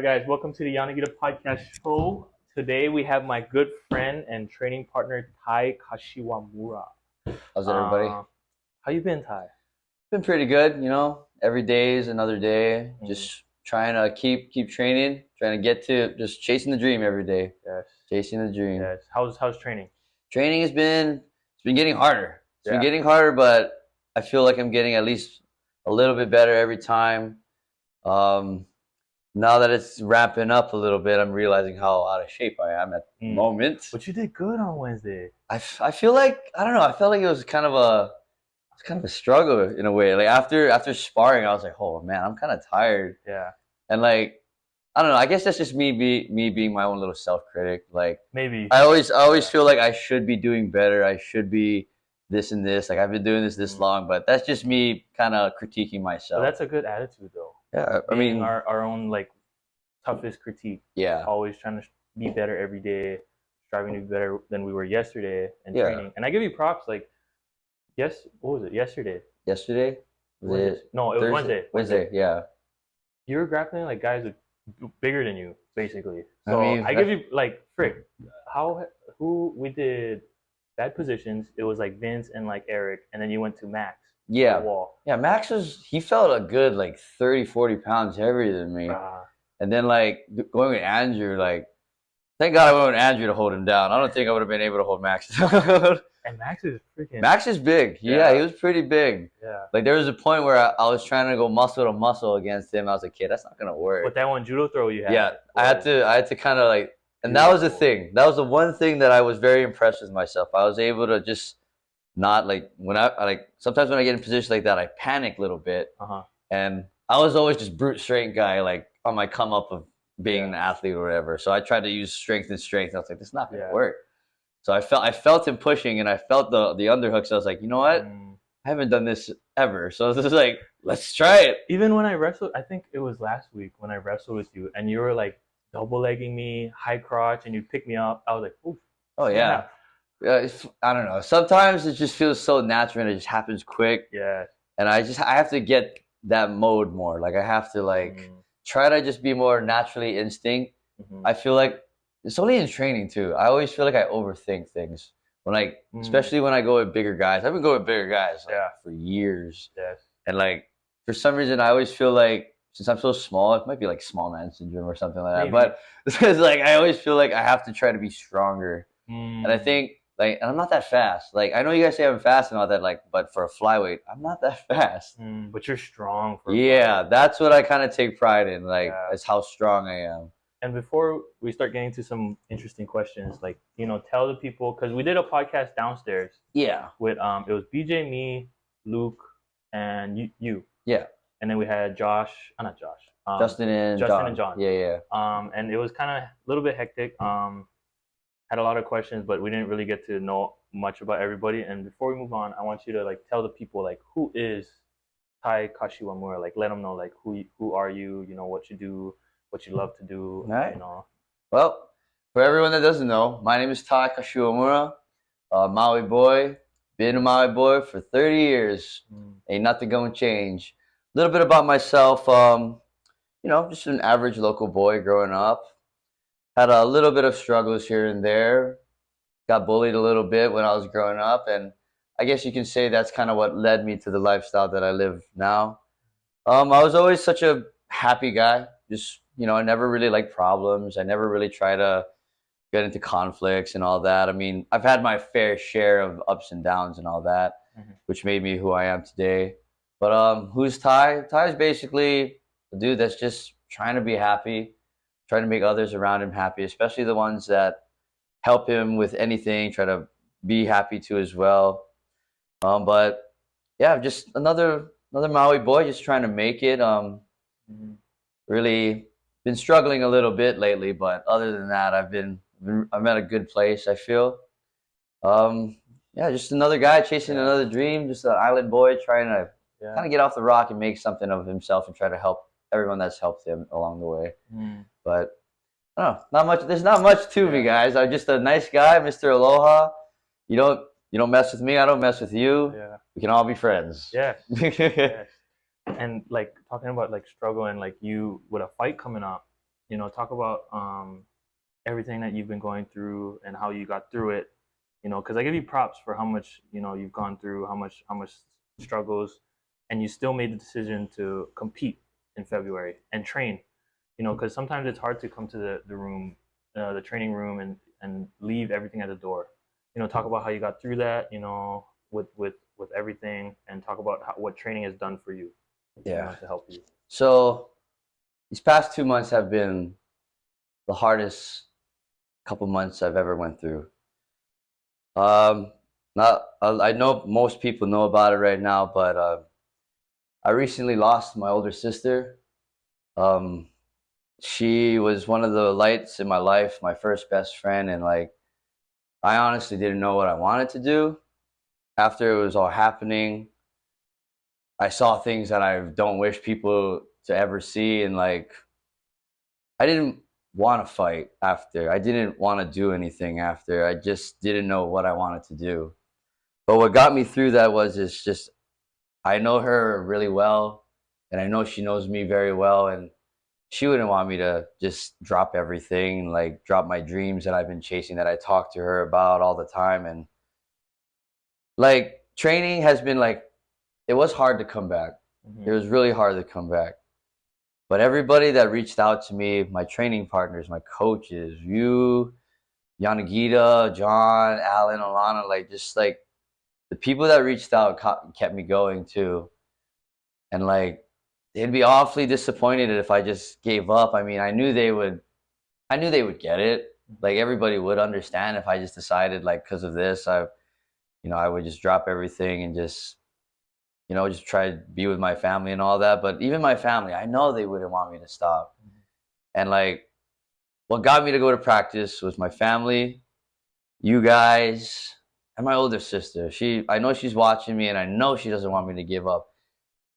right, guys, welcome to the Yanagida Podcast show. Today we have my good friend and training partner, Kashiwamura. How's it, everybody? How you been, Ty? Been pretty good, Every day is another day. Just trying to keep training, trying to get to just chasing the dream every day. Yes. Chasing the dream. Yes. How's training? Training it's been getting harder. It's been Yeah. getting harder, but I feel like I'm getting at least a little bit better every time. Now that it's wrapping up a little bit, I'm realizing how out of shape I am at the moment. But you did good on Wednesday. I feel like I don't know. I felt like it was kind of a struggle in a way. Like after sparring, I was like, oh man, I'm kind of tired. Yeah. And like, I don't know. I guess that's just me being my own little self critic. Like Maybe. I always feel like I should be doing better. I should be this and this. Like I've been doing this long, but that's just me kind of critiquing myself. But that's a good attitude, though. Yeah, I mean, our own like toughest critique. Yeah. Always trying to be better every day, striving to be better than we were yesterday in Yeah. training. And I give you props. Like, what was it? Yesterday. Yesterday? No, it was Wednesday. Wednesday, yeah. You were grappling like guys bigger than you, basically. So I mean, I give you like frick. Who we did bad positions? It was like Vince and like Eric, and then you went to Max. Yeah. The wall. Yeah, Max he felt a good like 30, 40 pounds heavier than me. And then like going with Andrew, like thank God I went with Andrew to hold him down. I don't think I would have been able to hold Max down. And Max is freaking. Max is big. Yeah, he was pretty big. Yeah. Like there was a point where I was trying to go muscle to muscle against him. I was like, kid, that's not gonna work. With that one judo throw you had. Yeah, I had to kind of like, and that was the thing. That was the one thing that I was very impressed with myself. I was able to just not like when I like sometimes when I get in positions like that, I panic a little bit. And I was always just brute strength guy, like on my come up of being an athlete or whatever. So I tried to use strength. And I was like, this is not gonna work. So I felt him pushing, and I felt the underhook. So I was like, you know what? I haven't done this ever. So this is like, let's try it. Even when I wrestled, I think it was last week when I wrestled with you, and you were like double legging me, high crotch, and you picked me up. I was like, ooh. Oh yeah. I don't know. Sometimes it just feels so natural, and it just happens quick. Yeah. And I have to get that mode more. Like I have to like try to just be more naturally instinct. I feel like it's only in training too. I always feel like I overthink things when especially when I go with bigger guys. I've been going with bigger guys for years. Yes. And like for some reason, I always feel like since I'm so small, it might be like small man syndrome or something like that. Maybe. But it's like I always feel like I have to try to be stronger. And I think and I'm not that fast. Like I know you guys say I'm fast and all that, like, but for a flyweight, I'm not that fast. But you're strong. That's what I kind of take pride in. Like, is how strong I am. And before we start getting to some interesting questions, like tell the people, because we did a podcast downstairs. Yeah. With it was BJ, me, Luke, and you. Yeah. And then we had Josh, not Josh. Justin and John. Yeah. And it was kind of a little bit hectic. Had a lot of questions, but we didn't really get to know much about everybody. And before we move on, I want you to like tell the people like who is Ty Kashiwamura. Like let them know like who are you? What you do, what you love to do. All right. Well, for everyone that doesn't know, my name is Ty Kashiwamura, Maui boy. Been a Maui boy for 30 years. Ain't nothing gonna change. A little bit about myself. Just an average local boy growing up. Had a little bit of struggles here and there. Got bullied a little bit when I was growing up, and I guess you can say that's kind of what led me to the lifestyle that I live now. I was always such a happy guy. Just, I never really liked problems. I never really tried to get into conflicts and all that. I mean, I've had my fair share of ups and downs and all that, which made me who I am today. But who's Ty? Ty is basically a dude that's just trying to be happy, trying to make others around him happy, especially the ones that help him with anything, try to be happy too as well. But yeah, just another Maui boy just trying to make it. Really been struggling a little bit lately, but other than that, I'm at a good place, I feel. Just another guy chasing another dream, just an island boy trying to kind of get off the rock and make something of himself and try to help everyone that's helped him along the way. But I don't know, not much. There's not much to me, guys. I'm just a nice guy, Mr. Aloha. You don't mess with me, I don't mess with you. Yeah. We can all be friends. Yes. Yes. And like talking about like struggle and like you with a fight coming up, talk about everything that you've been going through and how you got through it. Because I give you props for how much you've gone through, how much struggles, and you still made the decision to compete in February and train. Because sometimes it's hard to come to the room, the training room, and leave everything at the door. Talk about how you got through that. With everything, and talk about what training has done for you. Yeah. To help you. So these past 2 months have been the hardest couple months I've ever went through. Not I know most people know about it right now, but I recently lost my older sister. Um, she was one of the lights in my life, my first best friend, and like I honestly didn't know what I wanted to do after it was all happening. I saw things that I don't wish people to ever see, and like I didn't want to fight after. I didn't want to do anything after. I just didn't know what I wanted to do. But what got me through that was it's just I know her really well, and I know she knows me very well, and she wouldn't want me to just drop everything, like drop my dreams that I've been chasing, that I talk to her about all the time. And like training has been like, it was hard to come back. It was really hard to come back. But everybody that reached out to me, my training partners, my coaches, you, Yanagida, John, Alan, Alana, like just like the people that reached out kept me going too. And like they'd be awfully disappointed if I just gave up. I mean, I knew they would get it. Like everybody would understand if I just decided like because of this, I would just drop everything and just just try to be with my family and all that. But even my family, I know they wouldn't want me to stop. And like what got me to go to practice was my family, you guys, and my older sister. I know she's watching me and I know she doesn't want me to give up.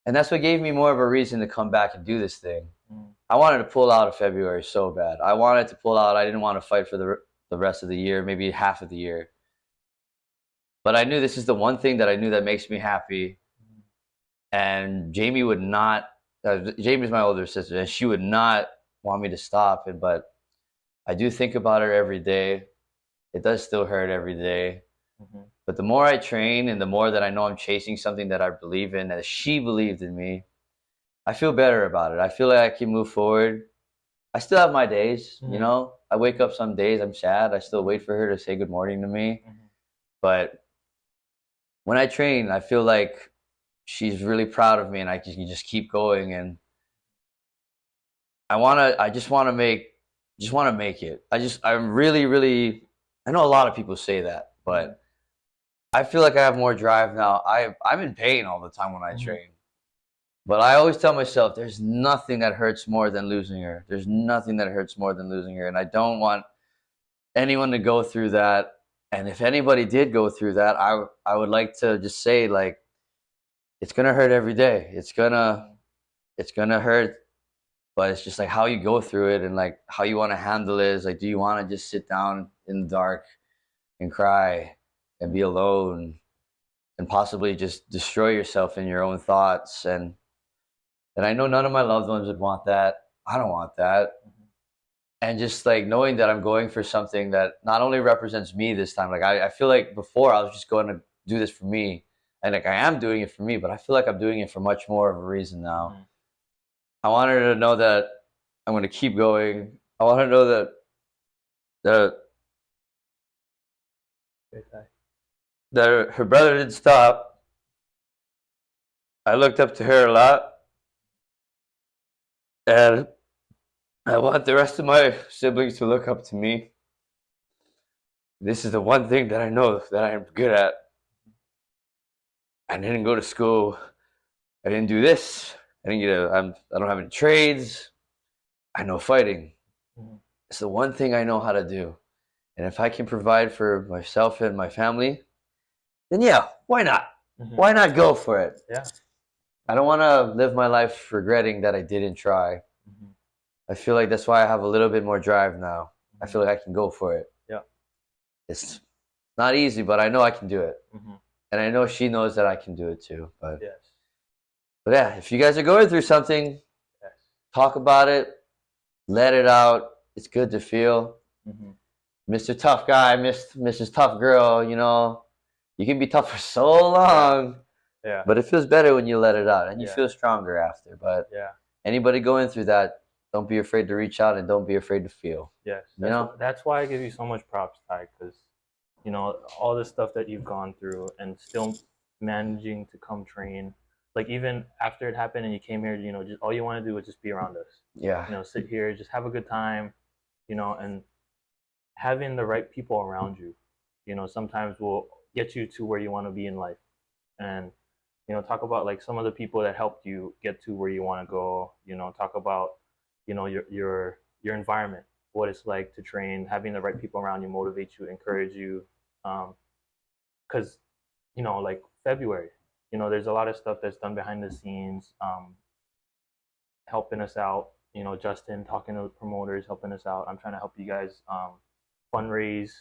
And that's what gave me more of a reason to come back and do this thing. I wanted to pull out of February so bad. I wanted to pull out. I didn't want to fight for the rest of the year, maybe half of the year. But I knew this is the one thing that I knew that makes me happy. And Jamie would not. Jamie's my older sister, and she would not want me to stop. But I do think about her every day. It does still hurt every day. But the more I train and the more that I know I'm chasing something that I believe in, that she believed in me, I feel better about it. I feel like I can move forward. I still have my days, I wake up some days, I'm sad. I still wait for her to say good morning to me. But when I train, I feel like she's really proud of me and I can just keep going. And I just want to make it. I'm really, really, I know a lot of people say that, but I feel like I have more drive now. I'm in pain all the time when I train. But I always tell myself there's nothing that hurts more than losing her. There's nothing that hurts more than losing her. And I don't want anyone to go through that. And if anybody did go through that, I would like to just say like it's gonna hurt every day. It's gonna hurt, but it's just like how you go through it and like how you want to handle it is like, do you want to just sit down in the dark and cry and be alone and possibly just destroy yourself in your own thoughts? And I know none of my loved ones would want that. I don't want that. And just like knowing that I'm going for something that not only represents me this time, like I feel like before I was just going to do this for me. And like I am doing it for me, but I feel like I'm doing it for much more of a reason now. I want her to know that I'm going to keep going. I want her to know that her brother didn't stop. I looked up to her a lot. And I want the rest of my siblings to look up to me. This is the one thing that I know that I am good at. I didn't go to school. I didn't do this. I don't have any trades. I know fighting. It's the one thing I know how to do. And if I can provide for myself and my family, then yeah, why not? Why not go for it? Yeah. I don't want to live my life regretting that I didn't try. I feel like that's why I have a little bit more drive now. I feel like I can go for it. Yeah. It's not easy, but I know I can do it. And I know she knows that I can do it too. But yeah, if you guys are going through something, talk about it. let it out. It's good to feel. Mm-hmm. Mr. Tough Guy, Mrs. Tough Girl, you can be tough for so long, Yeah. but it feels better when you let it out and you Yeah. feel stronger after. But Yeah. anybody going through that, don't be afraid to reach out and don't be afraid to feel. Yes. You That's why I give you so much props, Ty, because all the stuff that you've gone through and still managing to come train. Like even after it happened and you came here, just all you want to do is just be around us. Yeah. Sit here, just have a good time, and having the right people around you, sometimes will get you to where you want to be in life. And talk about like some of the people that helped you get to where you want to go. Talk about your environment, what it's like to train, having the right people around you motivate you, encourage you. Because like February, there's a lot of stuff that's done behind the scenes, helping us out. Justin talking to the promoters, helping us out. I'm trying to help you guys fundraise,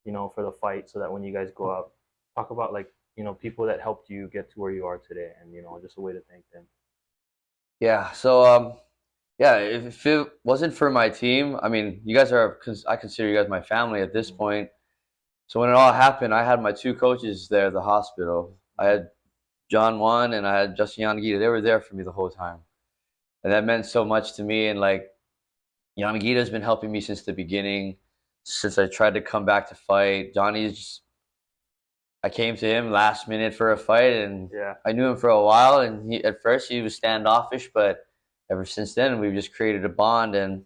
for the fight, so that when you guys go up, talk about like people that helped you get to where you are today, and just a way to thank them. Yeah. So yeah, if it wasn't for my team, I mean, you guys are, I consider you guys my family at this point. So when it all happened, I had my two coaches there at the hospital. I had John One and I had Justin Yanagida. They were there for me the whole time. And that meant so much to me. And like, Yanagida's been helping me since the beginning, since I tried to come back to fight. I came to him last minute for a fight, and Yeah. I knew him for a while. And at first he was standoffish, but ever since then we've just created a bond. And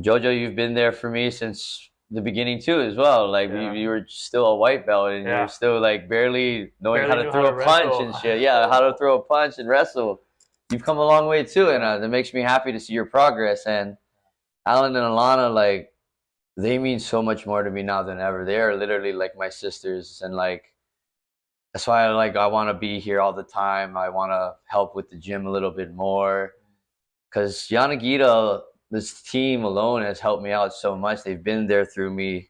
Jojo, you've been there for me since the beginning too, as well. Like you were still a white belt, and you were still like barely knowing how to throw a punch and shit. Yeah, how to throw a punch and wrestle. You've come a long way too, and that makes me happy to see your progress. And Alan and Alana, like, they mean so much more to me now than ever. They are literally like my sisters, and like that's why I want to be here all the time. I want to help with the gym a little bit more, because Yanagida, this team alone has helped me out so much. They've been there for me,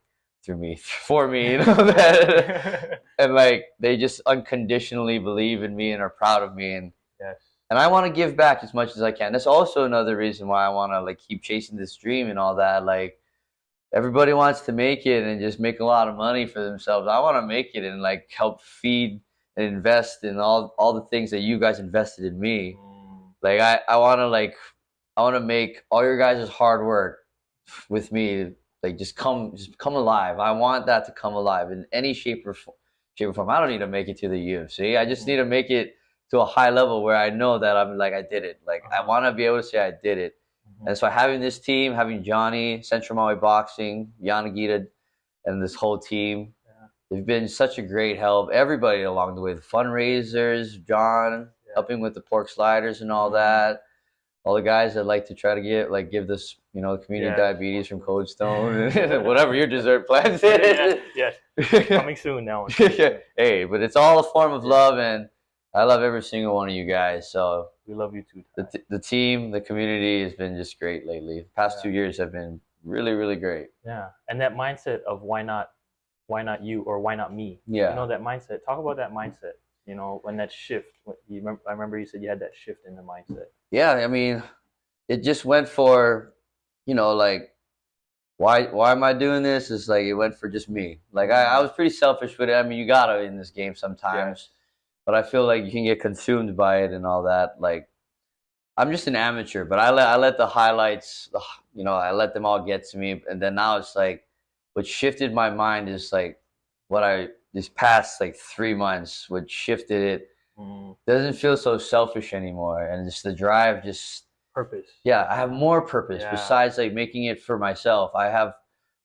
that, and like they just unconditionally believe in me and are proud of me, and I want to give back as much as I can. That's also another reason why I want to like keep chasing this dream and all that. Like, everybody wants to make it and just make a lot of money for themselves. I want to make it and like help feed and invest in all the things that you guys invested in me. Like I want to make all your guys' hard work with me like just come alive. I want that to come alive in any shape or form. I don't need to make it to the UFC. I just need to make it to a high level where I know that I'm like I did it. Like I want to be able to say I did it. And so having this team, having Johnny, Central Maui Boxing, Yanagida, and this whole team, they've been such a great help. Everybody along the way, the fundraisers, John, helping with the pork sliders and all that. All the guys that like to try to give this, community diabetes from Cold Stone, whatever your dessert plans is. Yes. Coming soon now. Hey, but it's all a form of love, and I love every single one of you guys. So we love you too. The team, the community has been just great lately. The past 2 years have been really, really great. Yeah, and that mindset of why not you, or why not me? Yeah. That mindset. Talk about that mindset. When that shift. I remember you said you had that shift in the mindset. Yeah, I mean, it just went for, like, why am I doing this? It's like it went for just me. Like I was pretty selfish with it. I mean, you gotta in this game sometimes, but I feel like you can get consumed by it and all that. Like, I'm just an amateur, but I let the highlights, I let them all get to me, and then now it's like, what shifted my mind is like, these past like 3 months, what shifted it doesn't feel so selfish anymore, and just the drive, just purpose. Yeah, I have more purpose besides like making it for myself. I have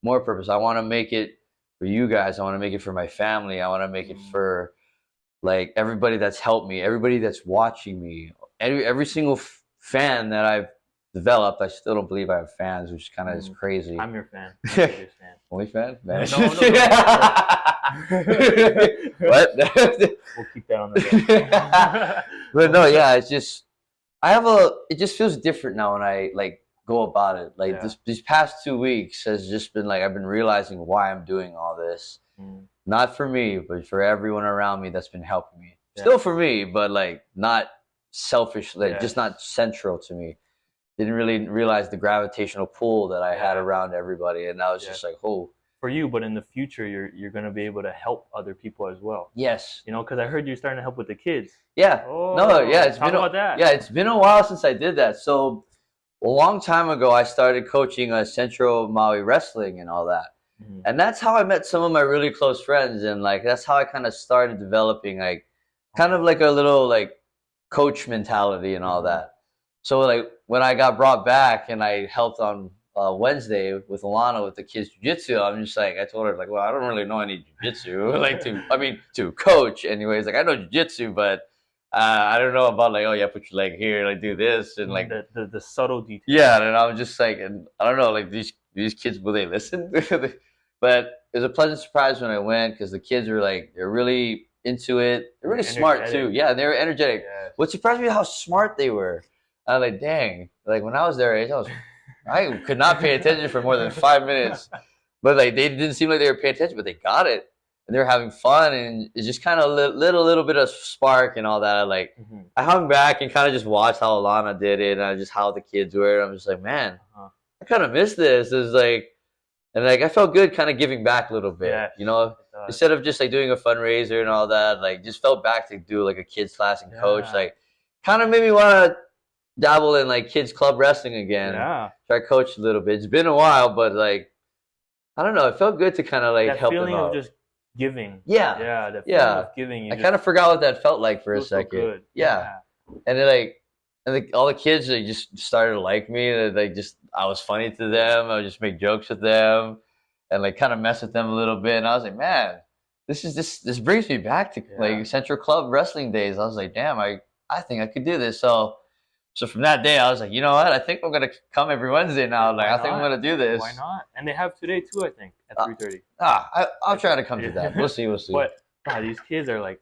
more purpose. I want to make it for you guys. I want to make it for my family. I want to make it for like everybody that's helped me, everybody that's watching me, every single fan that I've developed. I still don't believe I have fans, which kind of is crazy. I'm your fan. I'm your biggest fan. Only fan? No. What? We'll keep that on the But no, yeah, it's just it just feels different now when I like go about it. Like these past 2 weeks has just been like I've been realizing why I'm doing all this. Not for me, but for everyone around me that's been helping me. Still for me, but like not selfish, like just not central to me. didn't really realize the gravitational pull that I had around everybody, and I was just like, oh. For you, but in the future, you're gonna be able to help other people as well. Yes. You know, because I heard you're starting to help with the kids. Yeah. Oh, no, yeah. talk about that. Yeah, it's been a while since I did that. So a long time ago, I started coaching Central Maui wrestling and all that. Mm-hmm. And that's how I met some of my really close friends. And like, that's how I kind of started developing like kind of like a little like coach mentality and all that. So like when I got brought back and I helped on Wednesday with Alana with the kids jiu-jitsu, I'm just like, I told her like, well, I don't really know any jiu-jitsu, like to coach anyways. Like I know jiu-jitsu, but I don't know about like, oh yeah, put your leg here, like do this and like the subtle details. Yeah, and I was just like, and I don't know, like these kids, will they listen? But it was a pleasant surprise when I went because the kids were like, they're really into it. They're really smart too. Yeah, they were energetic. Yes. What surprised me how smart they were. I was like, dang, like when I was their age, I could not pay attention for more than 5 minutes. But like they didn't seem like they were paying attention, but they got it. And they were having fun, and it's just kind of a little bit of spark and all that. Like I hung back and kind of just watched how Alana did it, and just how the kids were. I'm just like, man, I kind of miss this. It's like, and like I felt good, kind of giving back a little bit, you know, instead of just like doing a fundraiser and all that. Like just felt back to do like a kids class and coach. Like kind of made me want to dabble in like kids club wrestling again. Yeah, try to coach a little bit. It's been a while, but like I don't know, it felt good to kind of like that help them feeling out. of just giving. That feeling of giving. I kind of forgot what that felt like for a second. So good. Yeah. And then like, all the kids, they just started to like me. I was funny to them. I would just make jokes with them, and like kind of mess with them a little bit. And I was like, man, this brings me back to like Central Club wrestling days. I was like, damn, I think I could do this. So from that day, I was like, you know what? I think I'm gonna come every Wednesday now. Like, I think I'm gonna do this. Why not? And they have today too, I think, at 3:30. I'll try to come to that. We'll see. But these kids are like,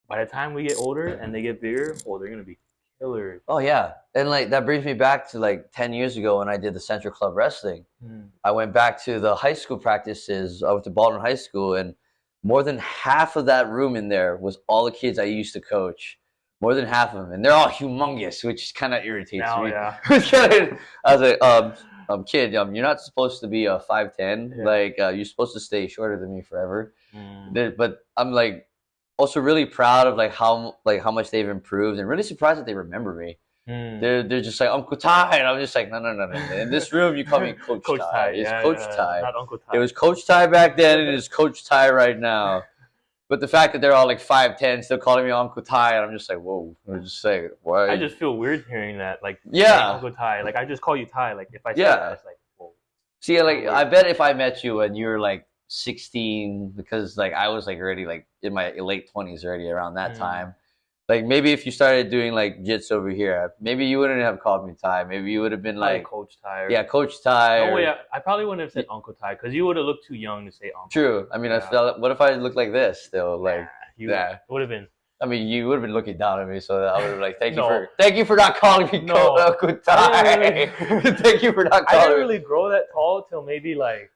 by the time we get older and they get bigger, they're gonna be killers. Oh yeah, and like that brings me back to like 10 years ago when I did the Central Club wrestling. I went back to the high school practices. I went to Baldwin High School, and more than half of that room in there was all the kids I used to coach. More than half of them, and they're all humongous, which kind of irritates me. Yeah. I was like, kid, you're not supposed to be 5'10". Yeah. Like, you're supposed to stay shorter than me forever. But I'm like, also really proud of like how much they've improved, and really surprised that they remember me. They're just like Uncle Ty, and I'm just like, no. In this room, you call me Coach Ty. It's Coach Ty. Not Uncle Ty. It was Coach Ty back then, and it is Coach Ty right now. But the fact that they're all like 5'10", still calling me Uncle Ty, and I'm just like, whoa. I'm just saying, why? I just feel weird hearing that. Like, Uncle Ty. Like, I just call you Ty. Like, if I say that, it's like, whoa. See, like, I bet if I met you when you were like 16, because like I was like already like in my late 20s already around that time. Like maybe if you started doing like Jits over here, maybe you wouldn't have called me Ty. Maybe you would have been like Coach Ty. Coach Ty. No way. I probably wouldn't have said Uncle Ty because you would have looked too young to say Uncle. True. I mean, I felt. What if I looked like this still? Like, it would have been. I mean, you would have been looking down at me, so I would have like, thank you for not calling me Uncle Ty. Thank you for not calling. I didn't really grow that tall till maybe like.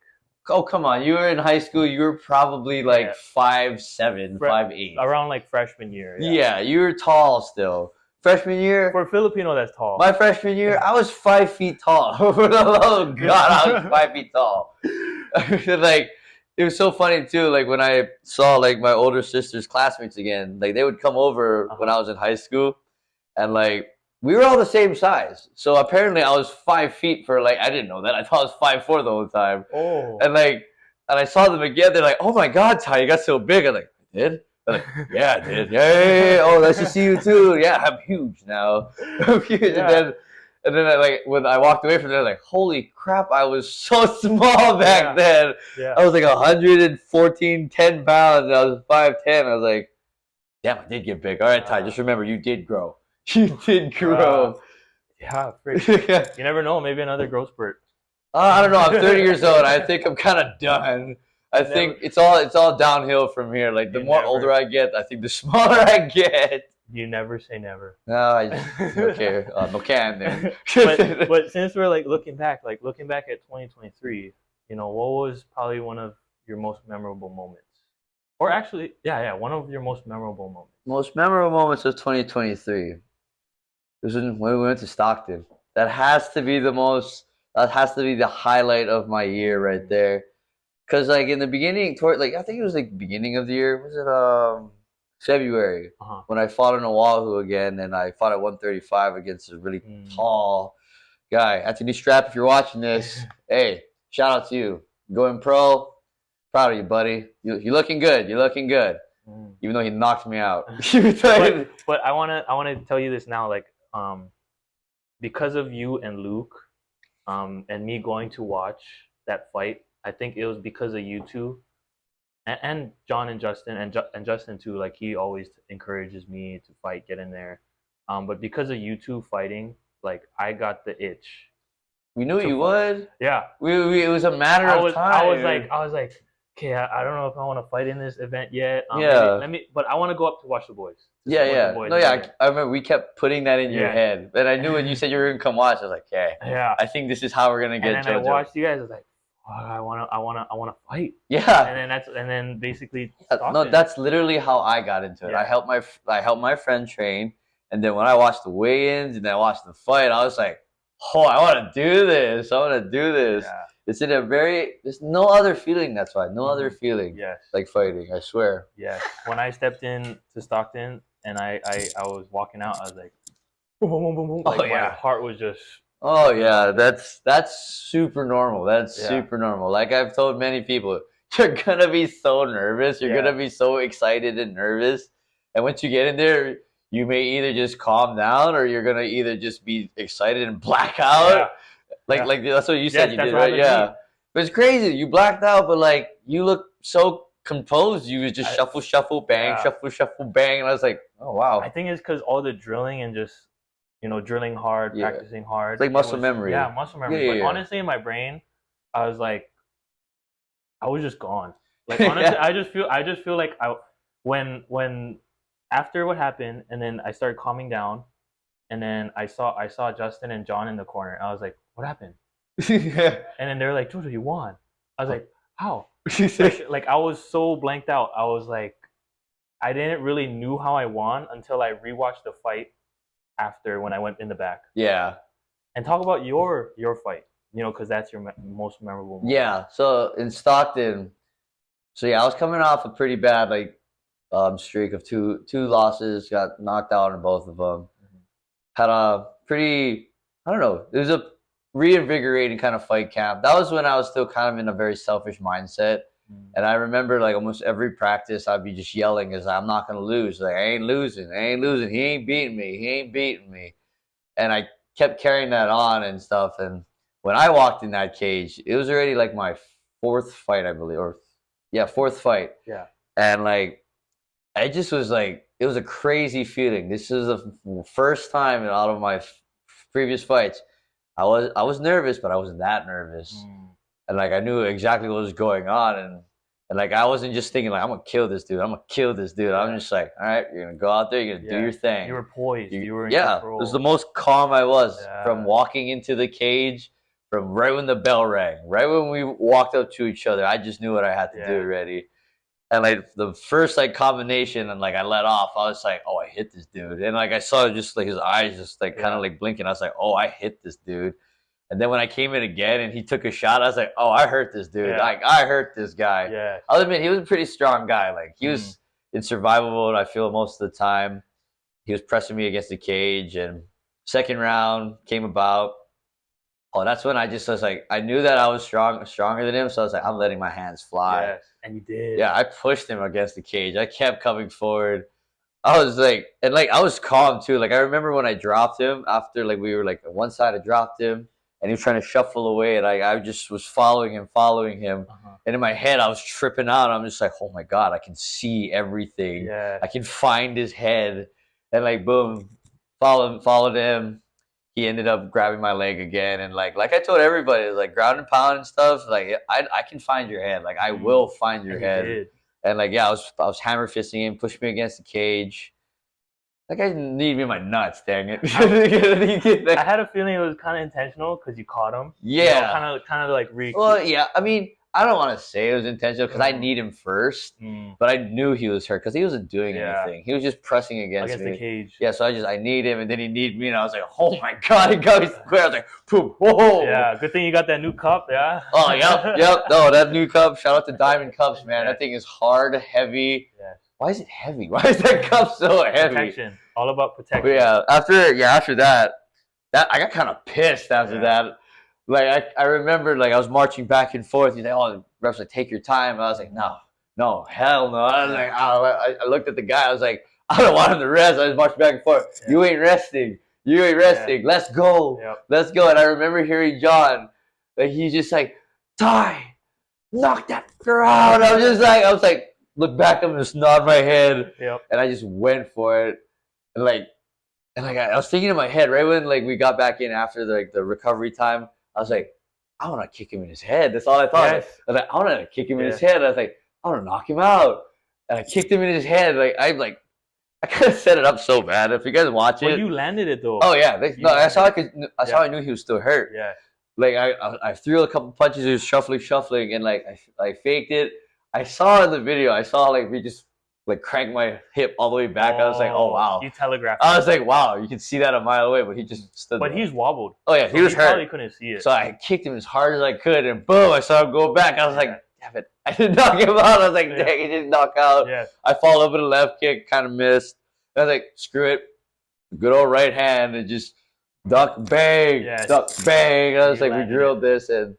Oh, come on. You were in high school. You were probably like 5'7", 5'8". Around like freshman year. Yeah, you were tall still. Freshman year. For a Filipino, that's tall. My freshman year, I was 5 feet tall. Oh, God, I was 5 feet tall. Like, it was so funny, too. Like, when I saw, like, my older sister's classmates again, like, they would come over when I was in high school. And, like, we were all the same size. So apparently I was 5 feet for like, I didn't know that. I thought I was 5'4" the whole time. Oh. And I saw them again. They're like, oh my God, Ty, you got so big. I'm like, I did? They're like, yeah, I did. Yeah. Oh, nice to see you too. Yeah, I'm huge now. I'm huge. Yeah. And then when I walked away from there, like, holy crap, I was so small back then. Yeah. I was like 114, 10 pounds. And I was 5'10". I was like, damn, I did get big. All right, Ty, just remember, you did grow. You did grow. You never know. Maybe another growth spurt. I don't know. I'm 30 years old. I think I'm kind of done. I think it's all downhill from here. Like the more older I get, I think the smaller I get. You never say never. No, I just don't care. No can then. but since we're like looking back at 2023, you know, what was probably one of your most memorable moments? Or actually, one of your most memorable moments. Most memorable moments of 2023. It was when we went to Stockton. That has to be the highlight of my year right there. Cause like in the beginning, I think it was like beginning of the year. Was it February when I fought in Oahu again, and I fought at 135 against a really tall guy, Anthony Strap. If you're watching this, hey, shout out to you. Going pro, proud of you, buddy. You're looking good. You're looking good. Even though he knocked me out. but I wanna tell you this now, like because of you and Luke, and me going to watch that fight. I think it was because of you two, and John and Justin, and Justin too. Like he always encourages me to fight, get in there. But because of you two fighting, like I got the itch. We knew you would. Yeah. It was a matter of time. I was like, okay, I don't know if I want to fight in this event yet. Yeah. But I want to go up to watch the boys. Yeah. I remember we kept putting that in your head, and I knew when you said you were gonna come watch, I was like, okay, yeah, I think this is how we're gonna get. And then I watched you guys. I was like, I wanna fight. Yeah. And then basically. No, that's literally how I got into it. Yeah. I helped my friend train, and then when I watched the weigh-ins and then I watched the fight, I was like, oh, I want to do this. Yeah. It's in there's no other feeling. That's why no other feeling. Yes. Like fighting. I swear. Yeah. When I stepped in to Stockton and I was walking out, I was like, boom, boom, boom, boom. Like my heart was just. Oh yeah, that's super normal. That's super normal. Like I've told many people, you're gonna be so nervous. You're gonna be so excited and nervous, and once you get in there, you may either just calm down or you're gonna either just be excited and black out. Yeah. Like that's what you said you did, right? Yeah. But it's crazy. You blacked out, but like you look so composed. You was just shuffle, bang, shuffle, bang. And I was like, oh wow. I think it's because all the drilling and just drilling hard, practicing hard. It's like muscle memory. Yeah, muscle memory. But honestly, in my brain, I was like, I was just gone. Like honestly, I just feel like when after what happened, and then I started calming down, and then I saw Justin and John in the corner. I was like, what happened? And then they were like, Jojo, you won. I was like, how? Like I was so blanked out. I was like, I didn't really knew how I won until I rewatched the fight after when I went in the back. Yeah. And talk about your fight, because that's your most memorable moment. Yeah. So in Stockton, I was coming off a pretty bad streak of two losses. Got knocked out in both of them. Had a pretty, I don't know, it was a reinvigorating kind of fight camp. That was when I was still kind of in a very selfish mindset. And I remember like almost every practice I'd be just yelling as I'm not going to lose. Like, I ain't losing. He ain't beating me. And I kept carrying that on and stuff. And when I walked in that cage, it was already like my fourth fight, I believe. Fourth fight. Yeah. And like, I just was like, it was a crazy feeling. This is the first time in all of my previous fights. I was nervous, but I wasn't that nervous. And like I knew exactly what was going on, and like I wasn't just thinking like I'm gonna kill this dude. I'm just like, all right, you're gonna go out there, you're gonna do your thing. You were poised. You were in control. It was the most calm I was from walking into the cage, from right when the bell rang, right when we walked up to each other. I just knew what I had to do already. And like the first like combination and like I let off, I was like, oh, I hit this dude. And like I saw just like his eyes just like kind of like blinking. I was like, oh, I hit this dude. And then when I came in again and he took a shot, I was like, oh, I hurt this dude. Like I hurt this guy. Yeah. I'll admit he was a pretty strong guy. Like he was in survival mode, I feel, most of the time. He was pressing me against the cage, and second round came about. Oh, that's when I just was like, I knew that I was stronger than him, so I was like, I'm letting my hands fly. Yes, and you did. Yeah, I pushed him against the cage. I kept coming forward. I was like, and like I was calm too. Like I remember when I dropped him after like we were like on one side, I dropped him, and he was trying to shuffle away, and I just was following him. And in my head, I was tripping out. I'm just like, oh my God, I can see everything. Yeah. I can find his head, and like boom, followed him. He ended up grabbing my leg again, and like I told everybody, like ground and pound and stuff. Like I can find your head. Like I will find your head. Did. And like I was hammer fisting him, pushed me against the cage. That guy didn't need me in my nuts. Dang it! I had a feeling it was kind of intentional because you caught him. Yeah, kind of like Well, yeah. I mean, I don't want to say it was intentional because I need him first, but I knew he was hurt because he wasn't doing anything. He was just pressing against me. The cage. Yeah, so I need him, and then he needed me, and I was like, oh my god, he got me square. I was like, poop, whoa. Yeah, good thing you got that new cup, yeah. Oh, yep. No, that new cup. Shout out to Diamond Cups, man. That thing is hard, heavy. Yes. Why is it heavy? Why is that cup so heavy? Protection. All about protection. But yeah, after that I got kind of pissed after that. Like I remember, like I was marching back and forth. He's like, "Oh, the ref's like, take your time." And I was like, "No, hell no." I was like, I looked at the guy. I was like, "I don't want him to rest." I was marching back and forth. Yeah. You ain't resting. Let's go. Yep. Let's go. And I remember hearing John, like he's just like, "Ty, knock that girl out." I was like, look back at him and just nod my head. Yep. And I just went for it. And I was thinking in my head right when like we got back in after the recovery time. I was like, I want to kick him in his head. That's all I thought. Yes. I was like, I want to kick him in his head. I was like, I want to knock him out. And I kicked him in his head. I kind of set it up so bad. If you guys watch it, you landed it though. Oh yeah, that's how I knew he was still hurt. Yeah. Like I threw a couple punches. He was shuffling, and like I faked it. I saw in the video. I saw like we just like cranked my hip all the way back. I was like, oh wow. You telegraphed. I was like, wow, you can see that a mile away, but he just stood there. But he's wobbled. Oh yeah, he was hurt. Probably couldn't see it. So I kicked him as hard as I could, and boom, I saw him go back. I was like, damn it, I didn't knock him out. I was like, dang, he didn't knock out. Yeah. I followed up with a left kick, kind of missed. I was like, screw it, good old right hand, and just duck bang, duck bang. I was like, we drilled this, and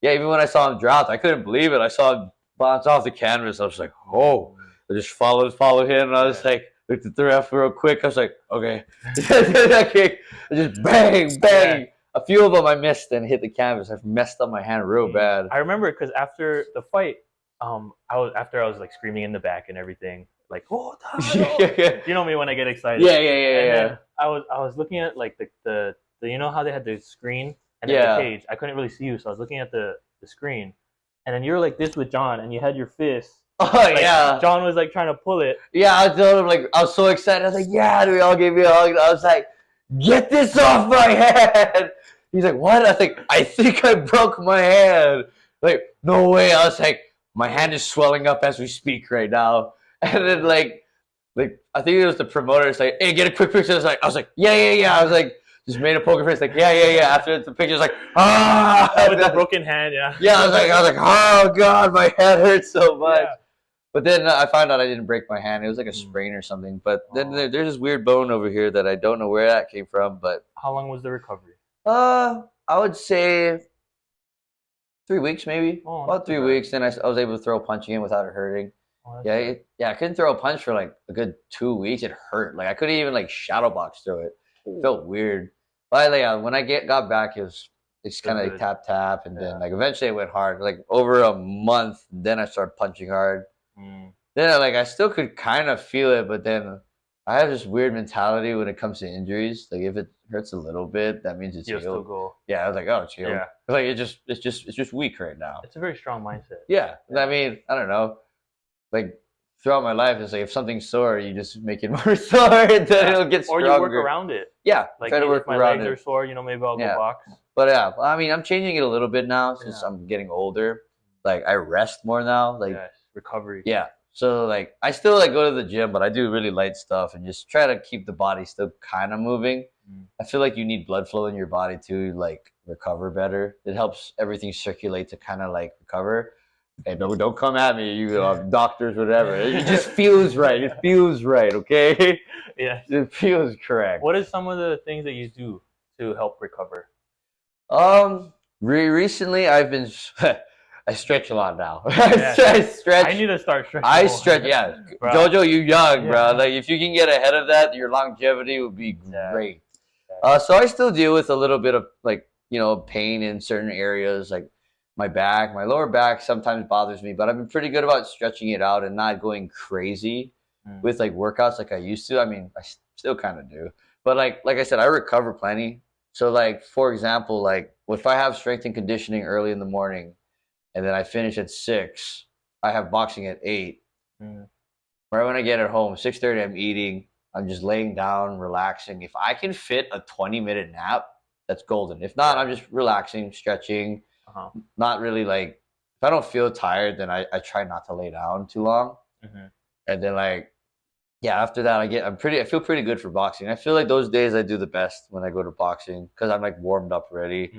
yeah, even when I saw him drop, I couldn't believe it. I saw him bounce off the canvas. I was like, oh. I just followed him, and I was like, looked at the ref real quick. I was like, okay. That kick, just bang. Yeah. A few of them I missed and hit the canvas. I messed up my hand real bad. I remember because after the fight, I was like screaming in the back and everything, like, oh, you know me when I get excited. Yeah. I was looking at like the you know how they had the screen and then the cage. I couldn't really see you, so I was looking at the screen, and then you were like this with John, and you had your fist. Oh, like, yeah. John was like trying to pull it. Yeah, I told him, like, I was so excited. I was like, yeah, we all gave me a hug. I was like, get this off my hand. He's like, what? I was like, I think I broke my hand. Like, no way. I was like, my hand is swelling up as we speak right now. And then, like I think it was the promoter. It's like, hey, get a quick picture. I was like, yeah. I was like, just made a poker face, like, yeah. After the picture, like, with the broken hand, yeah. Yeah, I was like, oh god, my head hurts so much. Yeah. But then I found out I didn't break my hand. It was like a sprain or something. But then there's this weird bone over here that I don't know where that came from. But how long was the recovery? I would say 3 weeks, maybe. About 3 weeks. Then I was able to throw a punch again without it hurting. I couldn't throw a punch for like a good 2 weeks. It hurt. Like I couldn't even like shadow box through it. It felt weird. But when I got back, it's kind of like tap, and then like eventually it went hard. Like over a month, then I started punching hard. Then I still could kind of feel it, but then I have this weird mentality when it comes to injuries. Like if it hurts a little bit, that means it's healed. Still go. Yeah, I was like, oh, it's healed. Yeah. Like it's just weak right now. It's a very strong mindset. Yeah. I mean, I don't know. Like throughout my life, it's like if something's sore, you just make it more sore, and then it'll get stronger. Or you work around it. Yeah, like try to work if my legs are sore, maybe I'll go box. But yeah, I mean, I'm changing it a little bit now since I'm getting older. Like I rest more now. Like recovery. Yeah. So like I still like go to the gym, but I do really light stuff and just try to keep the body still kind of moving. I feel like you need blood flow in your body to like recover better. It helps everything circulate to kind of like recover. Hey, don't come at me, you doctors, whatever. It just feels right. It feels right, okay? Yeah. It feels correct. What are some of the things that you do to help recover? Recently I've been I stretch a lot now. Yes. I stretch. I need to start stretching. I stretch, yeah. Bro. Jojo, you young, bro. Like if you can get ahead of that, your longevity would be great. So I still deal with a little bit of like, pain in certain areas, like my back, my lower back sometimes bothers me, but I've been pretty good about stretching it out and not going crazy with like workouts like I used to. I mean, I still kind of do, but like I said, I recover plenty. So like, for example, like if I have strength and conditioning early in the morning and then I finish at 6, I have boxing at 8. Right when I get at home, 6:30, I'm eating. I'm just laying down, relaxing. If I can fit a 20-minute nap, that's golden. If not, I'm just relaxing, stretching, not really like I don't feel tired, then I try not to lay down too long. Mm-hmm. And then like, yeah, after that I feel pretty good for boxing. I feel like those days I do the best when I go to boxing because I'm like warmed up already.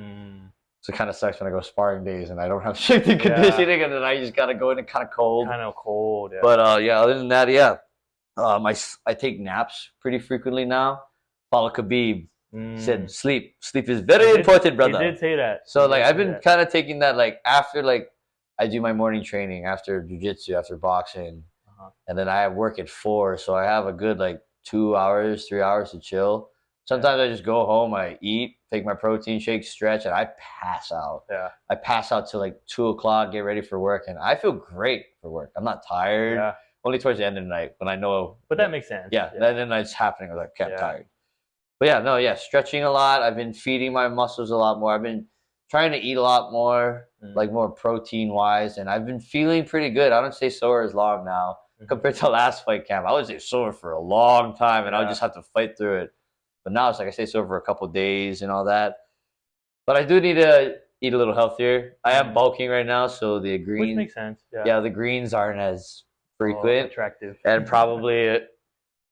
So it kind of sucks when I go sparring days and I don't have strength and conditioning, and then I just gotta go in and kind of cold. Yeah. But yeah, other than that, yeah, I take naps pretty frequently now. Paulo Khabib said, "Sleep is very important, brother." He did say that. So like I've been kind of taking that like after like I do my morning training, after jiu-jitsu, after boxing, and then I have work at 4, so I have a good like 2 hours, 3 hours to chill. Sometimes I just go home, I eat, take my protein shake, stretch, and I pass out. Yeah. I pass out till like 2 o'clock, get ready for work, and I feel great for work. I'm not tired. Yeah. Only towards the end of the night when I know. But that makes sense. Yeah, then the night's happening. I was like, okay, I'm tired. But yeah, stretching a lot. I've been feeding my muscles a lot more. I've been trying to eat a lot more, like more protein wise, and I've been feeling pretty good. I don't stay sore as long now compared to last fight camp. I was sore for a long time, and I would just have to fight through it. But now it's like I stay sore for a couple of days and all that. But I do need to eat a little healthier. I am bulking right now, so the greens. Which makes sense. Yeah, the greens aren't as frequent, attractive, and probably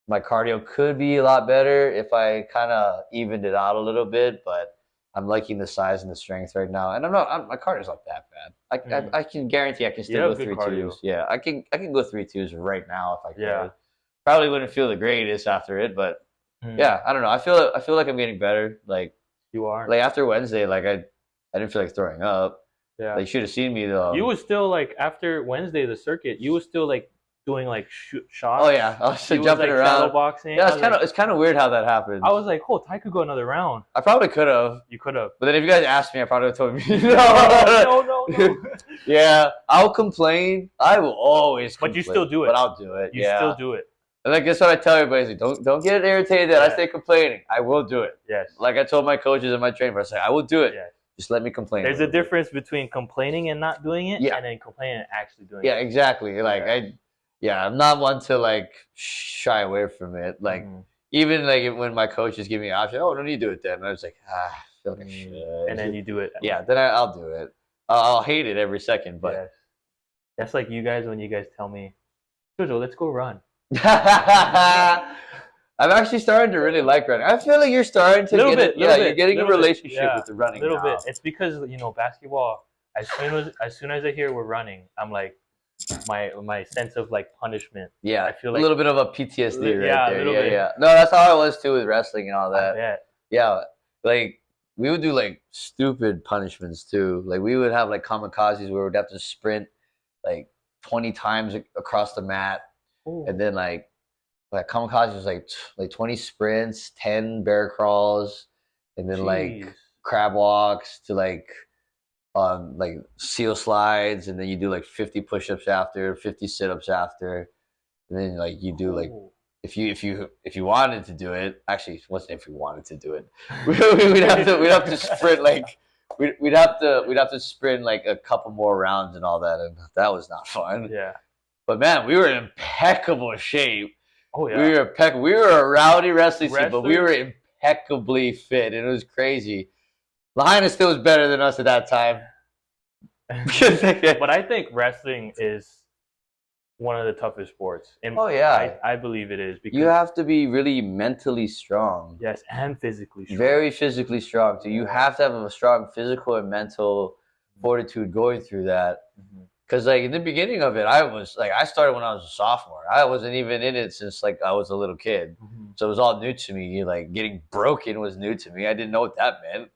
my cardio could be a lot better if I kind of evened it out a little bit. But I'm liking the size and the strength right now, and my cardio's not that bad. I can guarantee I can still go 3-2s. Yeah, I can go 3-2s right now if I could. Yeah. Probably wouldn't feel the greatest after it, but yeah, I don't know. I feel like I'm getting better. Like you are. Like after Wednesday, like I didn't feel like throwing up. Yeah. Like you should have seen me though. You was still like after Wednesday the circuit. You was still like doing like shots. Oh yeah, I was jumping around. Shadow boxing. Yeah, it's kind of weird how that happened. I was like, oh, Ty could go another round. I probably could have. You could have. But then if you guys asked me, I probably would have told you. No. Yeah, I'll complain. I will always complain. But you still do it. But I'll do it. You still do it. And like that's what I tell everybody: is like, don't get irritated that I stay complaining. I will do it. Yes. Like I told my coaches and my trainer, I said I will do it. Yes. Just let me complain. There's a difference between complaining and not doing it, and then complaining and actually doing it. Yeah, exactly. Like I'm not one to like shy away from it. Like even like when my coaches give me an option, oh, don't you do it then? And I was like, I feel like I should. And then you do it. Yeah, then I'll do it. I'll hate it every second, but that's like you guys when you guys tell me, Jojo, let's go run. I'm actually starting to really like running. I feel like you're starting to get it. Yeah, you're getting a relationship with the running. A little bit. It's because basketball. As soon as I hear we're running, I'm like my sense of like punishment. Yeah, I feel like a little bit of a PTSD right there. Bit. Yeah. No, that's how I was too with wrestling and all that. I bet. Yeah, like we would do like stupid punishments too. Like we would have like kamikazes where we'd have to sprint like 20 times across the mat. Ooh. And then like kamikaze was like 20 sprints, 10 bear crawls, and then like crab walks to like seal slides, and then you do like 50 push-ups after, 50 sit-ups after, and then like you do like if you wanted to do it, actually it wasn't if we wanted to do it, we'd have to sprint like we'd have to sprint like a couple more rounds and all that, and that was not fun. Yeah. But man, we were in impeccable shape. Oh yeah. We were a rowdy wrestling team, but we were impeccably fit, and it was crazy. Lahaina still was better than us at that time. But I think wrestling is one of the toughest sports. And I believe it is because you have to be really mentally strong. Yes, and physically strong. Very physically strong. So you have to have a strong physical and mental fortitude going through that. Because like in the beginning of it, I started when I was a sophomore. I wasn't even in it since like I was a little kid. So it was all new to me. Like getting broken was new to me. I didn't know what that meant.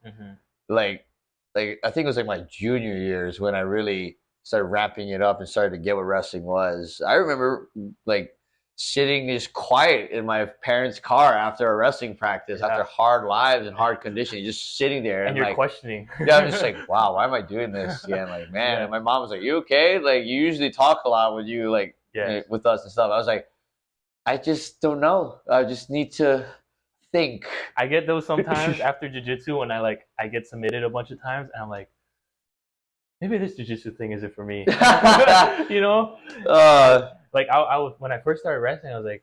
Like I think it was like my junior years when I really started wrapping it up and started to get what wrestling was. I remember like sitting just quiet in my parents' car after a wrestling practice, after hard lives and hard conditioning, just sitting there. And you're like, questioning. Yeah, I'm just like, wow, why am I doing this? Yeah, like, man. And my mom was like, you okay? Like, you usually talk a lot with you, like, with us and stuff. I was like, I just don't know. I just need to think. I get those sometimes after jiu-jitsu when I get submitted a bunch of times, and I'm like, maybe this jiu-jitsu thing isn't for me. You know? Like I was when I first started wrestling, I was like,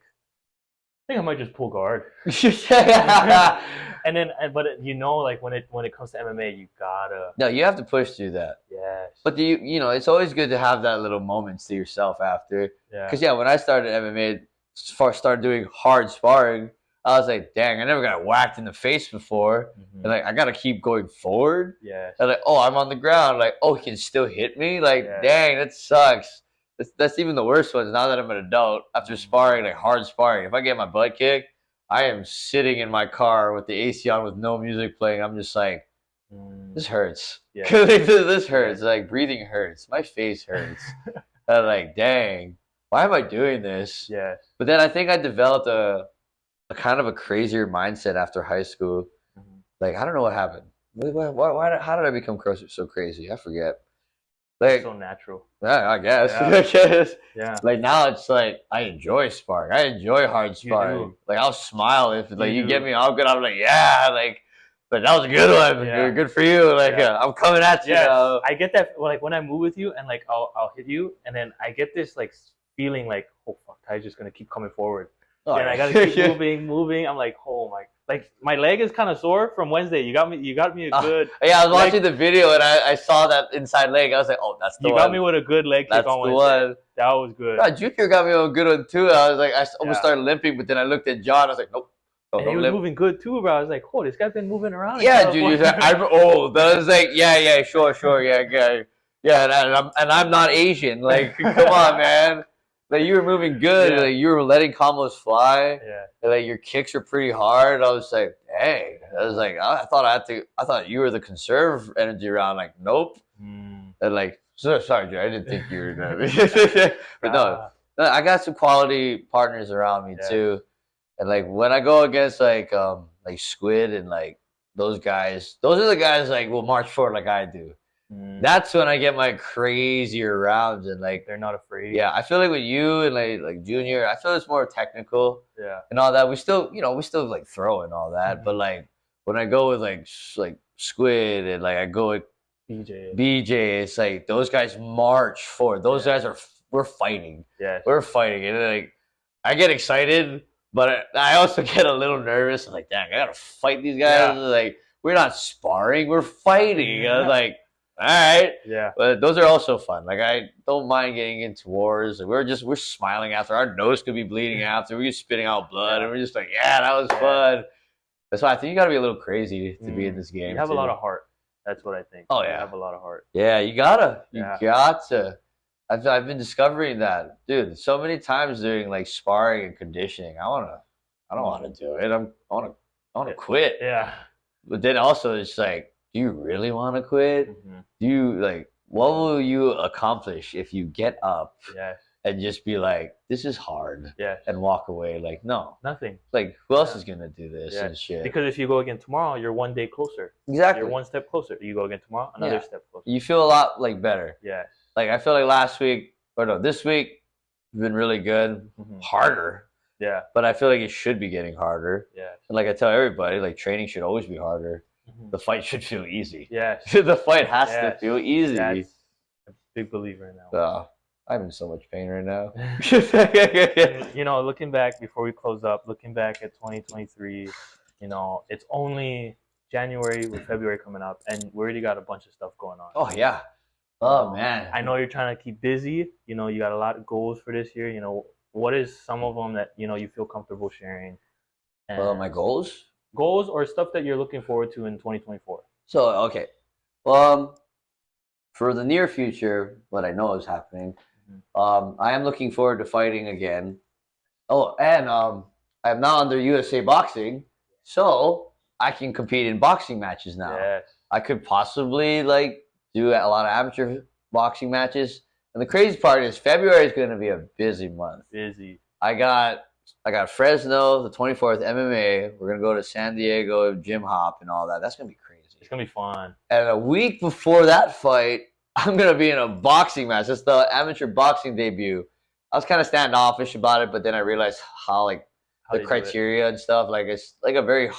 think I might just pull guard. Yeah. And then, but like when it comes to MMA, you gotta. No, you have to push through that. Yes. But it's always good to have that little moments to yourself after. Yeah. Because when I started MMA, started doing hard sparring, I was like, dang, I never got whacked in the face before. Mhm. And like, I gotta keep going forward. Yes. And like, oh, I'm on the ground. Like, oh, he can still hit me. Like, Yeah. dang, that sucks. That's even the worst ones. Now that I'm an adult, after sparring, like hard sparring, if I get my butt kicked, I am sitting in my car with the AC on with no music playing. I'm just like, this hurts. Yeah. This hurts. Like, breathing hurts. My face hurts. I'm like, dang, why am I doing this? Yes. But then I think I developed a kind of a crazier mindset after high school. Mm-hmm. Like, I don't know what happened. How did I become so crazy? I forget. Like, It's so natural. yeah, I guess. Yeah. I guess. Yeah. Like, now it's like I enjoy sparring. I enjoy hard sparring. Like, I'll smile if like you get me all good. I'm like, yeah, like, but that was a good one. Yeah. Good for you. Like, I'm coming at you. Yeah. I get that. Like when I move with you and like I'll hit you, and then I get this like feeling like, oh fuck, Ty's just gonna keep coming forward. And I gotta keep moving. I'm like, oh my leg is kind of sore from Wednesday. You got me a good. Yeah, I was watching the video and I saw that inside leg. I was like, oh, that's the one. You got me with a good leg kick on Wednesday. That's the one. That was good. Yeah, Junior got me a good one too. I was like, I almost started limping, but then I looked at John. I was like, nope. And he was moving good too, bro. I was like, oh, this guy's been moving around. Yeah, Junior. I'm old. I was like, yeah, sure, yeah. And I'm not Asian. Like, come on, man. Like, you were moving good. Yeah. Like, you were letting combos fly. Yeah. And, like, your kicks are pretty hard. I was like, dang. I was like, I thought you were the conserve energy around. Like, nope. And like, sorry, Joe, I didn't think you were gonna. But no, I got some quality partners around me too. And like when I go against like Squid and like those guys, those are the guys like will march forward like I do. That's when I get my crazier rounds and like they're not afraid. Yeah, I feel like with you and like Junior, I feel it's more technical. Yeah. And all that. We still like throw and all that, but like when I go with like Squid and like I go with BJ, it's like those guys march forward. Those guys we're fighting. Yeah. We're fighting, and like I get excited, but I also get a little nervous. I'm like, dang, I gotta fight these guys. Yeah. Like we're not sparring, we're fighting. I was like, all right. Yeah. But those are also fun. Like I don't mind getting into wars. Like, we're smiling after. Our nose could be bleeding after. We're just spitting out blood, and we're just like, yeah, that was fun. That's why I think you gotta be a little crazy to be in this game. You have a lot of heart. That's what I think. Oh yeah, you have a lot of heart. Yeah, you gotta. You got to. I've been discovering that, dude. So many times during like sparring and conditioning, I don't want to do it. I want to quit. Yeah. But then also it's like, do you really want to quit? Mm-hmm. Do you like? What will you accomplish if you get up? Yes. And just be like, this is hard. Yeah. And walk away. Like, no. Nothing. Like, who else is gonna do this and shit? Because if you go again tomorrow, you're one day closer. Exactly. You're one step closer. You go again tomorrow, another step closer. You feel a lot like better. Yes. Like I feel like this week has been really good. Harder. Yeah. But I feel like it should be getting harder. Yeah. And like I tell everybody, like training should always be harder. The fight should feel easy. Yes. The fight has to feel easy. That's a big believer in that one. I'm in so much pain right now. And, looking back before we close up, looking back at 2023, it's only January with February coming up, and we already got a bunch of stuff going on. Oh yeah. Oh man. I know you're trying to keep busy. You got a lot of goals for this year. What is some of them that you feel comfortable sharing? And my goals? Goals or stuff that you're looking forward to in 2024. So okay. For the near future, what I know is happening. I am looking forward to fighting again. Oh, and I'm now under USA Boxing, so I can compete in boxing matches now. Yes. I could possibly do a lot of amateur boxing matches. And the crazy part is February is going to be a busy month. Busy. I got Fresno, the 24th MMA. We're going to go to San Diego, gym hop and all that. That's going to be crazy. It's going to be fun. And a week before that fight, I'm going to be in a boxing match. It's the amateur boxing debut. I was kind of standoffish about it, but then I realized how the criteria and stuff, it's like a very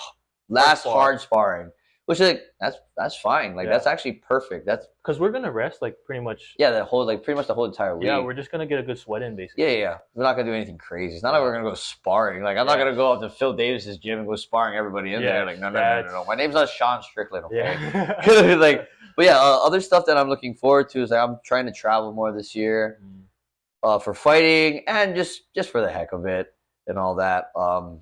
hard sparring. which like that's fine. Like that's actually perfect. That's because we're gonna rest like pretty much. Yeah, the whole like pretty much the whole entire week. Yeah, we're just gonna get a good sweat in basically. Yeah. We're not gonna do anything crazy. It's not like we're gonna go sparring. Like I'm not gonna go up to Phil Davis's gym and go sparring everybody in there. Like no. My name's not Sean Strickland. Okay. Yeah. Like, but yeah, other stuff that I'm looking forward to is like I'm trying to travel more this year, for fighting and just for the heck of it and all that. I'm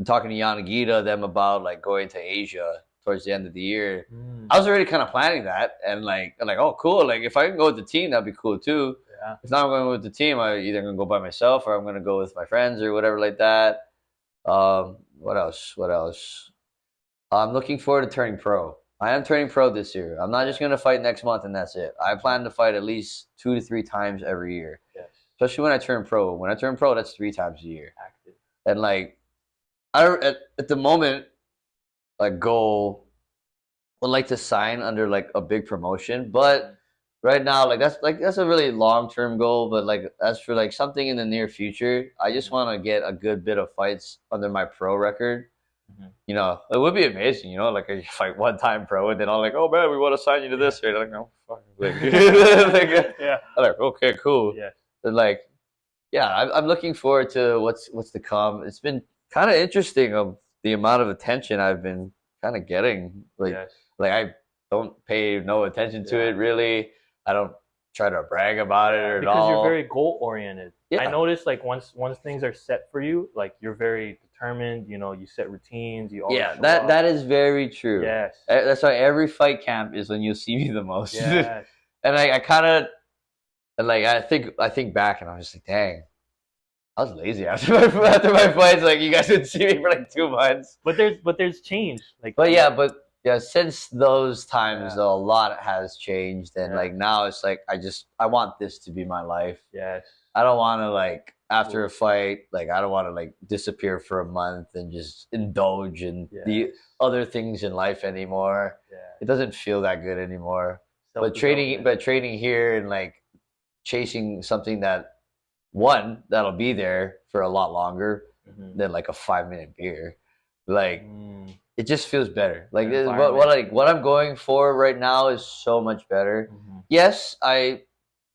talking to Yanagida them about like going to Asia towards the end of the year. I was already kind of planning that, and like oh cool, like if I can go with the team that'd be cool too. Yeah. If not going with the team, I either gonna go by myself or I'm gonna go with my friends or whatever like that. What else? I'm looking forward to turning pro. I am turning pro this year. I'm not just gonna fight next month and that's it. I plan to fight at least 2 to 3 times every year. Yes. Especially when I turn pro. When I turn pro, that's 3 times a year. Active. And like at the moment, like goal would like to sign under like a big promotion, but right now that's a really long-term goal. But like as for like something in the near future, I just want to get a good bit of fights under my pro record. You know, it would be amazing, you know, like I fight one time pro and then I'm like, oh man, we want to sign you to this. Right? Like, no, fucking like, yeah. I'm like, okay, cool. Yeah. And like, yeah, I'm looking forward to what's to come. It's been kind of interesting of the amount of attention I've been kind of getting. Like, like I don't pay no attention to it really. I don't try to brag about it at all. Because you're very goal oriented. Yeah. I noticed like once things are set for you, like you're very determined. You know, you set routines. You always that is very true. Yes, that's why every fight camp is when you see me the most. Yes. And I kind of like I think back and I'm just like, dang, I was lazy after my fights. Like you guys didn't see me for like 2 months. But there's change. Like, yeah, since those times though, a lot has changed, and like now it's like I want this to be my life. Yes. I don't want to like after a fight, like I don't want to like disappear for a month and just indulge in the other things in life anymore. Yeah. It doesn't feel that good anymore. But training here and like chasing something that'll be there for a lot longer than like a 5-minute beer. Like it just feels better. Like what I'm going for right now is so much better. Yes, I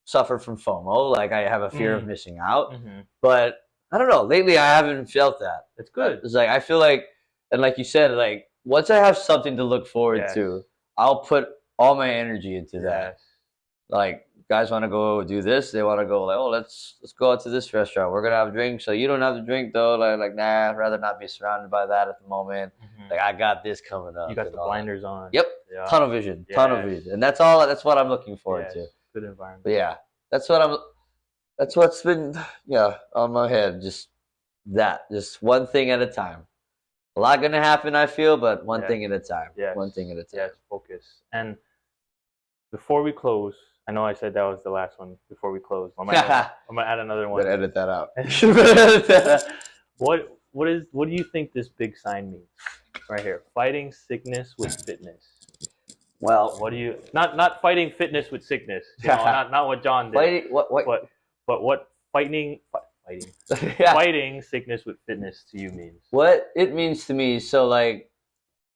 suffer from FOMO. Like I have a fear of missing out. But I don't know. Lately, I haven't felt that. It's good. It's like I feel like, and like you said, like once I have something to look forward to, I'll put all my energy into that. Like guys want to go do this, they want to go like, oh, let's go out to this restaurant. We're gonna have a drink, so you don't have to drink though. Like nah, I'd rather not be surrounded by that at the moment. Like I got this coming up. You got the blinders on. Yep. Yeah. Ton of vision, and that's what I'm looking forward to. Good environment. But yeah, that's what's been on my head. Just one thing at a time. A lot gonna happen, I feel, but one thing at a time. Yeah. One thing at a time. Yes, focus. And before we close, I know I said that was the last one. Before we close, I'm gonna add another one. Better edit that out. What do you think this big sign means? Right here, fighting sickness with fitness. Well, what do you not fighting fitness with sickness? You know, not what John did. But what fighting sickness with fitness to you means? What it means to me, so like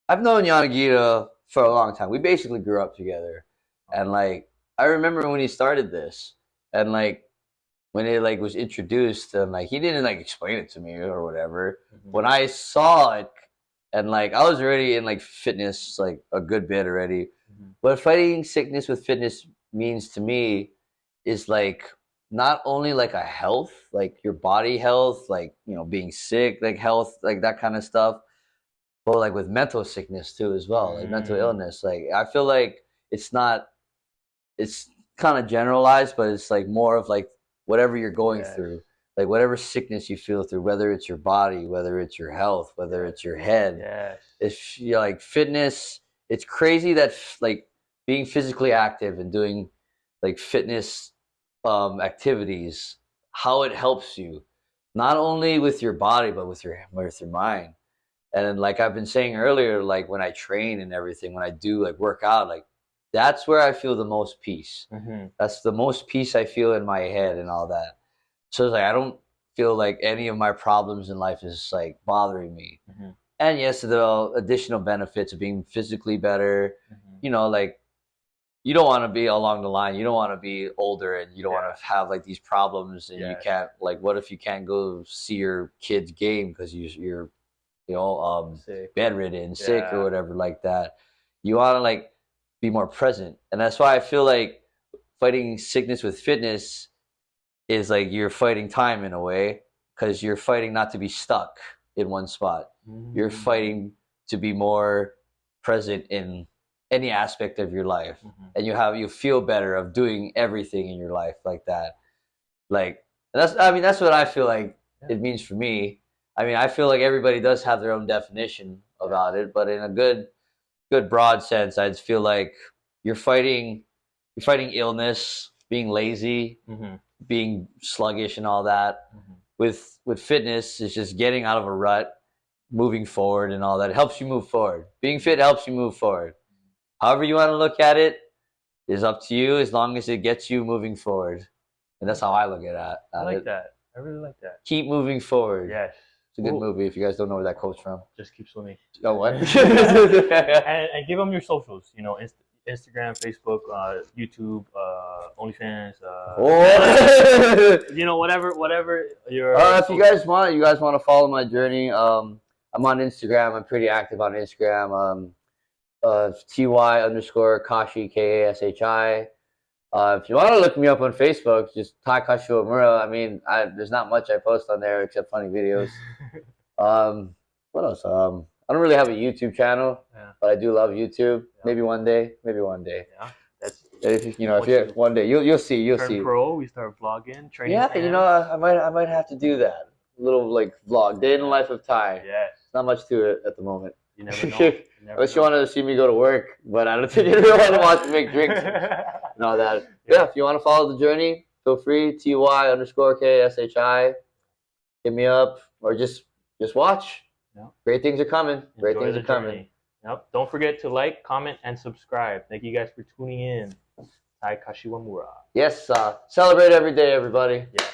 I've known Yanagida for a long time. We basically grew up together, and like I remember when he started this, and like when it like was introduced, and like he didn't like explain it to me or whatever. When I saw it, and like I was already in like fitness like a good bit already. What fighting sickness with fitness means to me is like not only like a health, like your body health, like you know being sick, like health, like that kind of stuff, but like with mental sickness too as well, like mental illness. Like I feel like it's kind of generalized, but it's like more of like whatever you're going through, like whatever sickness you feel through, whether it's your body, whether it's your health, whether it's your head. If you like fitness, it's crazy that like being physically active and doing like fitness activities, how it helps you, not only with your body but with your mind. And like I've been saying earlier, like when I train and everything, when I do like work out, like that's where I feel the most peace. That's the most peace I feel in my head and all that. So it's like I don't feel like any of my problems in life is like bothering me. And yes, the additional benefits of being physically better. You know, like you don't want to be along the line. You don't want to be older and you don't want to have like these problems and you can't like. What if you can't go see your kid's game because you're bedridden, sick or whatever like that. You want to like be more present, and that's why I feel like fighting sickness with fitness is like you're fighting time in a way because you're fighting not to be stuck in one spot. You're fighting to be more present in any aspect of your life, and you feel better of doing everything in your life like that. Like that's what I feel like it means for me. I mean, I feel like everybody does have their own definition about it, but in a good broad sense, I just feel like you're fighting illness, being lazy, being sluggish, and all that. With fitness, it's just getting out of a rut, moving forward, and all that. It helps you move forward. Being fit helps you move forward. However you want to look at it is up to you, as long as it gets you moving forward. And that's how I look at it. I like that. I really like that. Keep moving forward. Yes. It's a good movie if you guys don't know where that quote's from. Just keep swimming. Oh, what? and give them your socials. You know, Instagram, Facebook, YouTube, OnlyFans. You know, whatever your. If you guys want to follow my journey, I'm on Instagram. I'm pretty active on Instagram. TY_Kashi KASHI. If you want to look me up on Facebook, just Ty Kashiwamura. I mean, there's not much I post on there except funny videos. What else? I don't really have a YouTube channel, but I do love YouTube. Maybe one day. Yeah, that's if one day you'll see. Turn pro, we start vlogging, training. Yeah, fans. I might have to do that. A little like vlog, day in the life of Ty. Yeah, not much to it at the moment. You never know. Unless you wanted to see me go to work, but I don't think you really want to watch me make drinks and all that. Yeah, if you want to follow the journey, feel free. TY_KSHI. Hit me up or just watch. Yep. Great things are coming. Great things are coming. Yep. Don't forget to like, comment, and subscribe. Thank you guys for tuning in. Ty Kashiwamura. Yes. Celebrate every day, everybody. Yes.